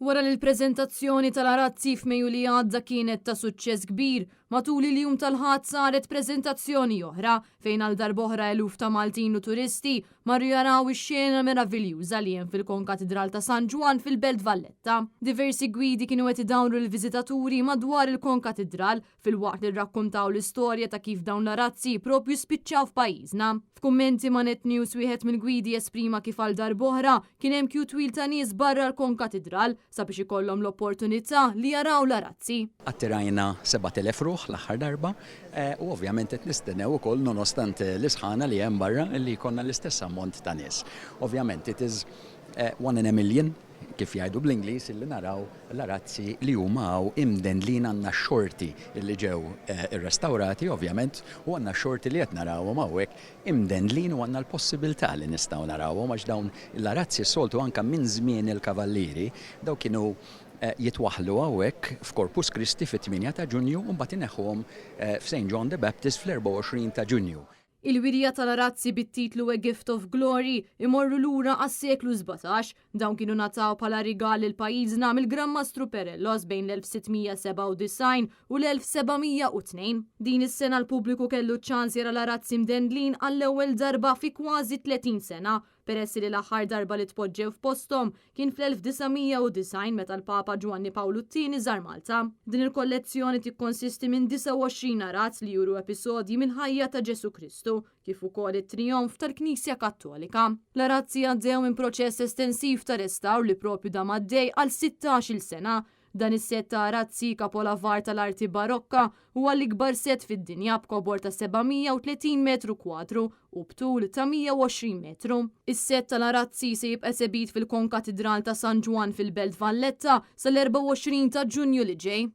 Wara li l-preżentazzjoni tal-arazzi f'Mejju li għadda kienet ta' suċċess kbir, matul il-jum tal-ħadd saret preżentazzjoni oħra fejn għal darb'oħra eluf ta' Maltin u turisti marru jaraw ix-xena meraviljuża li hemm fil-Konkatedral ta' San Ġwan fil-Belt Valletta. Diversi gwidi kienu qed idawru l-viżitaturi madwar il-Konkatedral fil-waqt li rrakkuntaw l-istorja ta' kif dawn l-arazzi propju spiċċaw f'pajjiżna. F'kummenti ma' Net News wieħed mill-gwidi esprima kif għal darb'oħra kien hemm kju twil ta' nies barra l-Konkatedral sabiex ikollhom l-opportunità li jaraw l-arazzi. Attirajna 7,000 ruħ l-aħħar darba u ovvjament qed nistennew ukoll nonostante l-isħana li hemm barra li jkollna l-istess ammont ta' nies. Ovvjament it is 1 in a million kif jgħidu bl-Ingliż illi naraw l-arazzi li huma imdendlin għandna xorti illi ġew irrestawrati ovvjament u għandna xorti li qed narawhom hawnhekk imdendlin u għandna l-possibilità li nistgħu narawhom għax dawn l-arazzi soltu anke minn żmien il-kavallieri daw kienu jitwaħlu hawnhekk f'Corpus Christi fit-8 ta' Ġunju u mbagħad ineħħuhom f'St. John the Baptist fl-24 ta' Ġunju. Il-wirja tal-arazzi bit-titlu A Gift of Glory imorru lura għas-seklu 17 dawn kienu nataw bħala rigal il-pajjiżna mill-Gran Mastru Perellos bejn l-1697 u l-1702. Din is-sena l-pubbliku kellu ċans jara l-arazzi mdendlin għall-ewwel darba fi kważi 30 sena. Peress li l-aħħar darba li tpoġġew f'posthom kien fl-1990 meta l-Papa Giovanni Paolo II żar Malta. Din il-kollezzjoni tikkonsisti minn 29 arazz li juru episodji minn ħajja ta' Ġesu Kristu, kif ukoll it-trionf tal-Knisja Kattolika. L-arazzi għaddew minn proċess estensiv ta' restawr li propju da maddej għal 16-il sena. Dan is-set ta' arazzi kapolavar tal-arti barokka huwa l-ikbar set fid-dinja b'kobor ta' 730 metru kwadru u btul ta' 120 metru. Is-set tal-arazzi se jibqa' sebit fil-Konkatedral ta' San Ġwan fil-Belt Valletta sal-24 ta' Ġunju li ġej.